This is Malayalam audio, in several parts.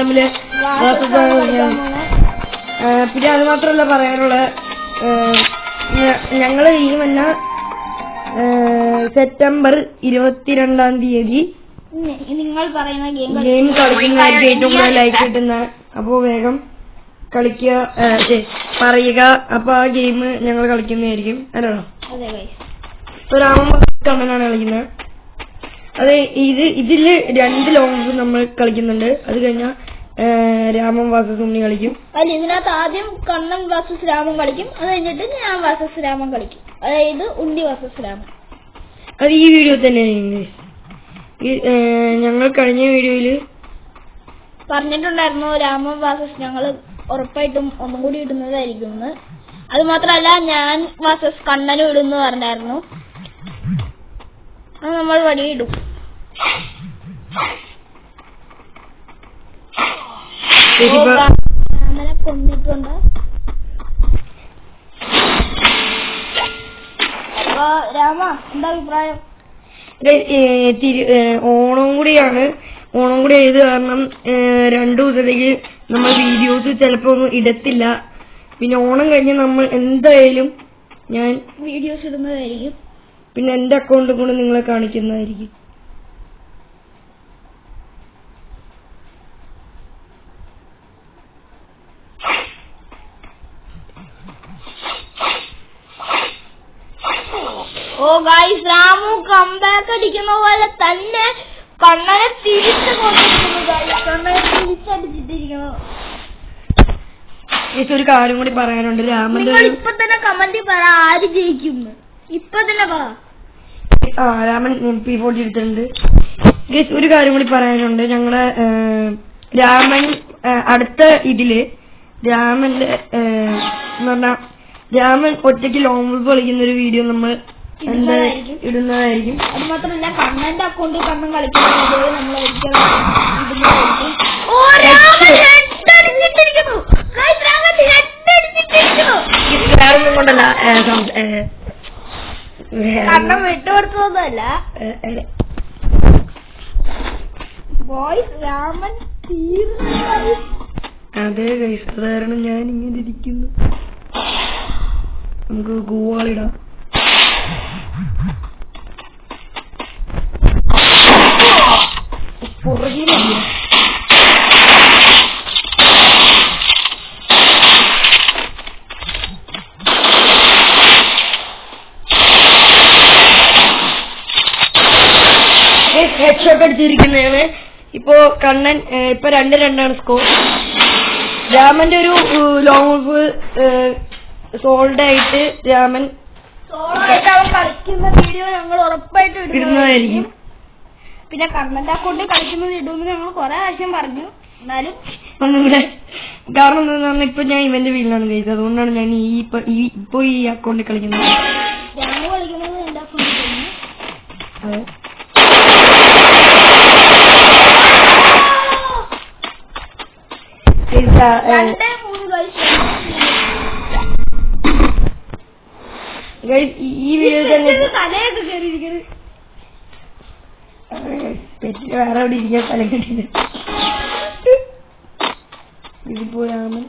തമ്മില് പിന്നെ അത് മാത്രമല്ല പറയാനുള്ള ഞങ്ങള് ഈ വന്ന സെപ്റ്റംബർ 22-ാം തീയതി നിങ്ങൾ പറയുന്ന ഗെയിം കളിക്കുന്നതായിരിക്കും ഏറ്റവും കൂടുതൽ ലൈക്ക് കിട്ടുന്ന. അപ്പൊ വേഗം കളിക്കുക പറയുക. അപ്പൊ ആ ഗെയിം ഞങ്ങൾ കളിക്കുന്നതായിരിക്കും. അല്ലോ ഇപ്പൊ രാമനാണ് കളിക്കുന്നത്. അതെ ഇതില് 2 ലോങ് നമ്മൾ കളിക്കുന്നുണ്ട്. അത് കഴിഞ്ഞാൽ രാമൻ വാസസ് ഉണ്ണി കളിക്കും. അല്ല, ഇതിനകത്ത് ആദ്യം കണ്ണൻ വാസസ് രാമൻ കളിക്കും. അത് കഴിഞ്ഞിട്ട് ഞാൻ വാസസ് രാമൻ കളിക്കും. അതായത് ഉണ്ണി വാസസ് രാമൻ. അത് ഈ വീഡിയോ തന്നെയാണ്. ഞങ്ങൾ കഴിഞ്ഞ വീഡിയോയില് പറഞ്ഞിട്ടുണ്ടായിരുന്നു രാമൻ വാസസ് ഞങ്ങൾ ഉറപ്പായിട്ടും ഒന്നും കൂടി ഇടുന്നതായിരിക്കും. അത് മാത്രമല്ല ഞാൻ വാസസ് കണ്ണനും ഇടുന്നു പറഞ്ഞായിരുന്നു. അത് നമ്മൾ വഴിയിടും. രാമനെ കൊന്നിട്ടുണ്ട്. അപ്പൊ രാമ എന്താ അഭിപ്രായം? ഓണം കൂടിയാണ്. ഓണം കൂടി ആയത് കാരണം 2 ദിവസത്തേക്ക് നമ്മൾ വീഡിയോസ് ചിലപ്പോ ഒന്നും ഇടത്തില്ല. പിന്നെ ഓണം കഴിഞ്ഞ് നമ്മൾ എന്തായാലും ഞാൻ വീഡിയോസ് ഇടുന്നതായിരിക്കും. പിന്നെ എന്റെ അക്കൗണ്ട് കൂടെ നിങ്ങളെ കാണിക്കുന്നതായിരിക്കും. ഓ ഗൈസ്, രാമു കംബാക്ക് അടിക്കുന്ന പോലെ തന്നെ കണ്ണനെ തിരിച്ചടിച്ചിട്ടിരിക്കുന്നു. ഒരു കാര്യം കൂടി പറയാനുണ്ട്. രാമന്റെ ഇപ്പൊ തന്നെ കമന്റ് പറ, ആര് ജയിക്കും ഇപ്പൊ തന്നെ പറ. രാമൻ P40 എടുത്തിട്ടുണ്ട്. ഒരു കാര്യം കൂടി പറയാനുണ്ട്. ഞങ്ങളെ രാമൻ അടുത്ത ഇതില് രാമന്റെ എന്ന് പറഞ്ഞാ രാമൻ ഒറ്റയ്ക്ക് ലോങ് വോൾഫ് കളിക്കുന്ന ഒരു വീഡിയോ നമ്മൾ ഇടുന്നതായിരിക്കും. അത് മാത്രമല്ല കണ്ണന്റെ അക്കൗണ്ടിൽ കണ്ണൻ കളിക്കുന്ന വീഡിയോ നമ്മൾ ഇടുന്നതായിരിക്കും. കൊണ്ടല്ല കണ്ണൻ വിട്ടുകൊടുത്തതൊന്നുമല്ല. രാമൻ അതെ ഗൈസ്, അത് കാരണം ഞാൻ ഇങ്ങനെ ഇരിക്കുന്നു. നമുക്ക് ഗോവാളിടാം. പുറകിലില്ല. ഹെഡ്ഷോട്ട് അടിച്ചിരിക്കുന്നതാണ്. ഇപ്പോ കണ്ണൻ ഇപ്പൊ 2-2 സ്കോർ. രാമന്റെ ഒരു ലോങ് ഓഫ് സോൾഡ് ആയിട്ട് രാമൻ കളിക്കുന്ന വീഡിയോ ഞങ്ങൾ ഉറപ്പായിട്ടും ഇടുന്നതായിരിക്കും. പിന്നെ കണ്ണന്റെ അക്കൗണ്ടിൽ കളിക്കുന്നത് ഇടുമെന്ന് ഞങ്ങൾ കുറെ ആവശ്യം പറഞ്ഞു. എന്നാലും കാരണം എന്താണെന്ന് ഇപ്പൊ ഞാൻ ഇവന്റെ വീട്ടിലാണ് കഴിച്ചത്. അതുകൊണ്ടാണ് ഞാൻ ഇപ്പൊ ഈ അക്കൗണ്ടിൽ കളിക്കുന്നത്. രാമു കളിക്കുന്നത് എന്റെ അക്കൗണ്ടിൽ കഴിഞ്ഞു. ഈ വീഡിയോ തന്നെ തലയൊക്കെ കയറിയിരിക്കുന്നത് വേറെ എവിടെ ഇരിക്കാൻ സ്ഥലം കിട്ടില്ല. ഇതിപ്പോ രാമൻ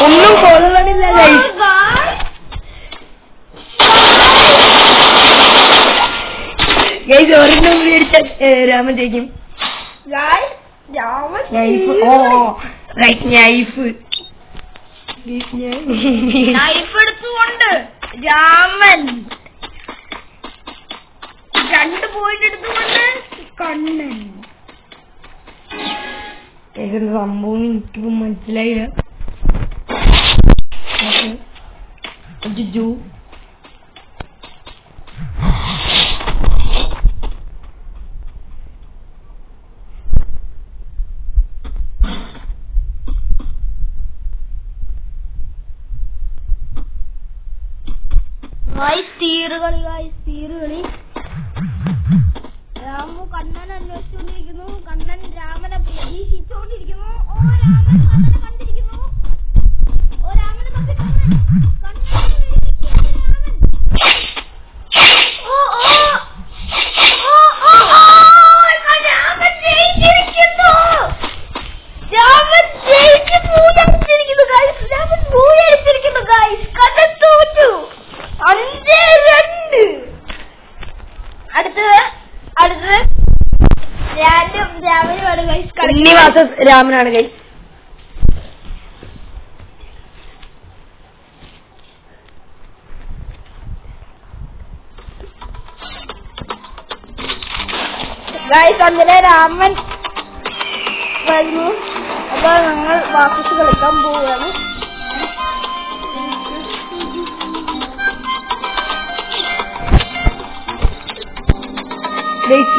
ഒന്നും കൊള്ളണില്ല. ഒരെണ്ണം മേടിച്ച രാമൻ ജയിക്കും. നൈഫ് എടുത്തുകൊണ്ട് രാമൻ 2 പോയിന്റ് എടുത്തുകൊണ്ട് കണ്ണൻ. സംഭവം എനിക്കിപ്പോ മനസ്സിലായില്ല. തീറുകളി രാമു കണ്ണൻ അന്വേഷിച്ചുകൊണ്ടിരിക്കുന്നു. കണ്ണൻ രാമനെ പ്രതീക്ഷിച്ചുകൊണ്ടിരിക്കുന്നു. ഓ രാമൻ കണ്ണനെ കണ്ടിരിക്കുന്നു. ഓ രാമനെ കണ്ണൻ ഉണ്ണി വാസസ് രാമനാണ് ഗൈസ്. അങ്ങനെ രാമൻ വരുന്നു. അപ്പൊ ഞങ്ങൾ വാസസ് കളിക്കാൻ പോവുകയാണ്.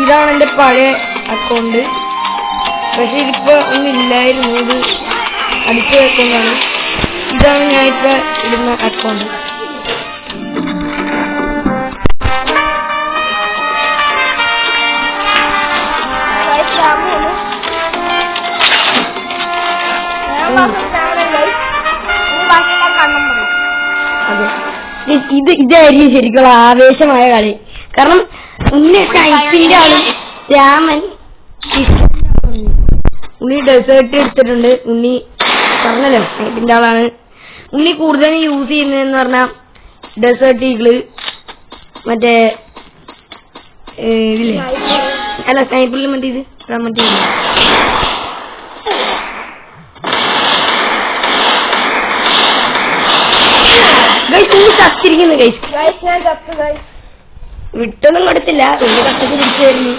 ഇതാണ് എന്റെ പഴയ അക്കൗണ്ട്. പക്ഷെ ഇതിപ്പോ ഒന്നില്ലായിരുന്നു, ഇത് അടിച്ചു വെക്കുന്നതാണ്. ഇതാണ് ഞാനിപ്പോ ഇടുന്ന അക്കൗണ്ട്. അതെ, ഇതായിരിക്കും ശരിക്കുള്ള ആവേശമായ കളി. കാരണം ഉണ്ണി സ്നൈപ്പിന്റെ ആള്, രാമൻ ഉണ്ണി ഡെസേർട്ട് എടുത്തിട്ടുണ്ട്. ഉണ്ണി പറഞ്ഞല്ലോ സ്നൈപ്പിന്റെ ആളാണ്. ഉണ്ണി കൂടുതലും യൂസ് ചെയ്യുന്നതെന്ന് പറഞ്ഞാൽ ഡെസേർട്ട് ഈഗിള്, മറ്റേ ഇതില്ലേ, അല്ല സ്നൈപ്പിളിൽ മറ്റേ ഇത് മറ്റേ ചത്തിരിക്കുന്നു ഗൈസ്. വിട്ടൊന്നും കൊടുത്തില്ല, വലിയ കട്ടക്ക് പിടിച്ചായിരുന്നു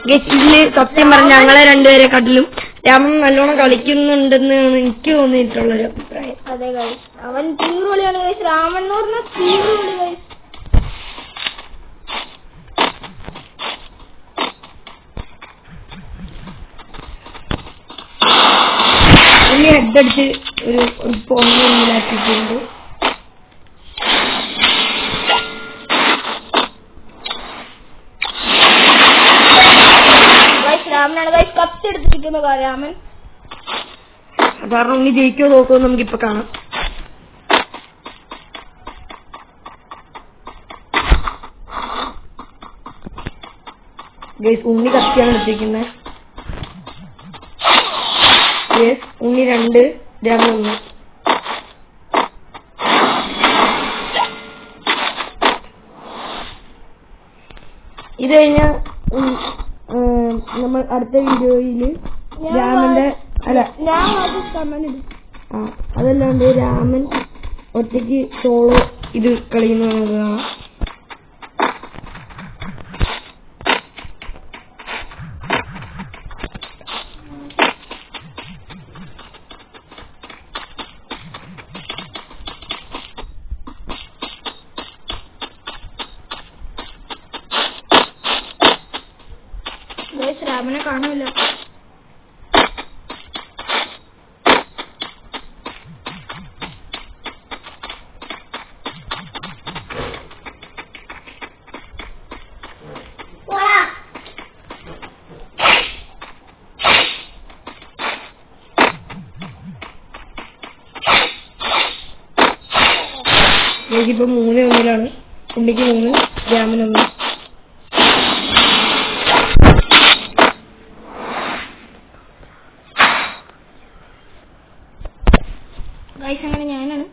ഗൈസ്. ഇതില് സത്യം പറഞ്ഞ ഞങ്ങളെ രണ്ടുപേരെ കാട്ടിലും രാമൻ നല്ലോണം കളിക്കുന്നുണ്ടെന്ന് എനിക്ക് തോന്നിയിട്ടുള്ളൊരു അഭിപ്രായം. അതെ ഗൈസ്, അവൻ തീവ്രളിയാണ് ഗൈസ്. രാമൻ എന്ന് പറഞ്ഞാൽ തീവ്രളി ഗൈസ്. ഉണ്ണി ഹെഡടിച്ച് ഒരു പൊങ്ങിലാക്കിയിട്ടുണ്ട്. രാമനാണ് ഗൈസ് കത്തെടുത്തിരിക്കുന്നത് രാമൻ. കാരണം ഉണ്ണി ജയിക്കോ നോക്കുമോ നമുക്കിപ്പൊ കാണാം. ഗൈസ് ഉണ്ണി കത്തിയാണ് എടുത്തിരിക്കുന്നത്. ഉണ്ണി 2, രാമൻ 1. ഇത് കഴിഞ്ഞ നമ്മൾ അടുത്ത വീഡിയോയില് രാമന്റെ അതല്ലാണ്ട് രാമൻ ഒറ്റയ്ക്ക് സോളോ ഇത് കളിക്കുന്നത് കാണാം. രാമനെ കാണില്ല. എനിക്കിപ്പോ 3-1 ഉണ്ണിക്ക് 3, രാമൻ 1. ഗൈസ് അങ്ങനെ ഞാനാണ്.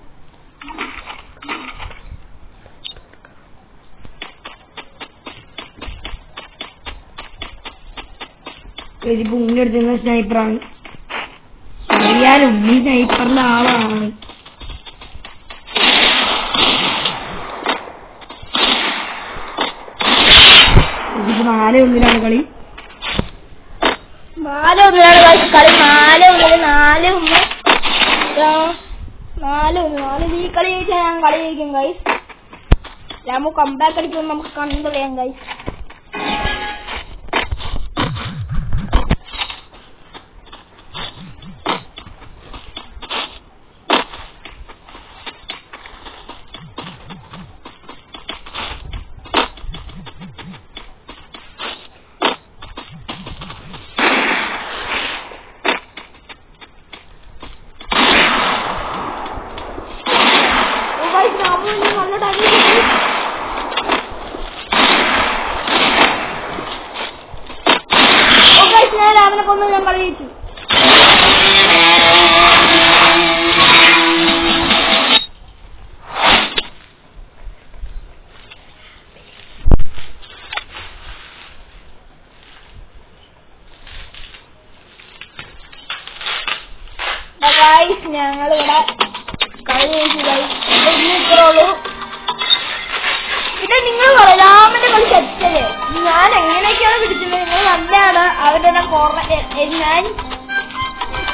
ഇതിപ്പോ ഉണ്ണി എടുത്തിരുന്ന സ്നൈപ്പറാണ്. അറിയാൻ ഉണ്ണി സ്നൈപ്പറിന്റെ ആളാണ്. ഇതിപ്പോ 4-1 കളി. 4-1 കളി. 4-1 ഈ കളി ജയിച്ചാൽ ഞാൻ കളി ജയിക്കും ഗൈസ്. രാമു കംബാക്ക് അടിക്കുമ്പോൾ നമുക്ക് കണ്ടറിയാം ഗൈസ്. രാമനെ കൊന്നു ഞാൻ കളി ജയിച്ചു. ഞങ്ങളിവിടെ കളി ഇത്രയുള്ളൂ. പിന്നെ നിങ്ങൾ രാമന്റെ കളി തെറ്റല്ലേ, ഞാൻ എങ്ങനെയൊക്കെയാണ് പിടിച്ചത് നിങ്ങൾ നല്ലതാണ്. ഞാൻ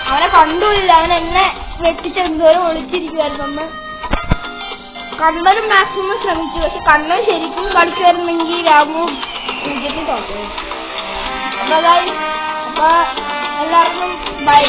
അവനെ കണ്ടുമില്ല, അവൻ എന്നെ വെട്ടിച്ചെന്തോരം ഒളിച്ചിരിക്കുവായിരുന്നു. കണ്ണനും മാക്സിമം ശ്രമിച്ചു, പക്ഷെ കണ്ണൻ ശരിക്കും കളിക്കുമായിരുന്നെങ്കിൽ രാമു വിജയത്തിൽ തോറ്റു. അപ്പൊ എല്ലാവർക്കും ബൈ.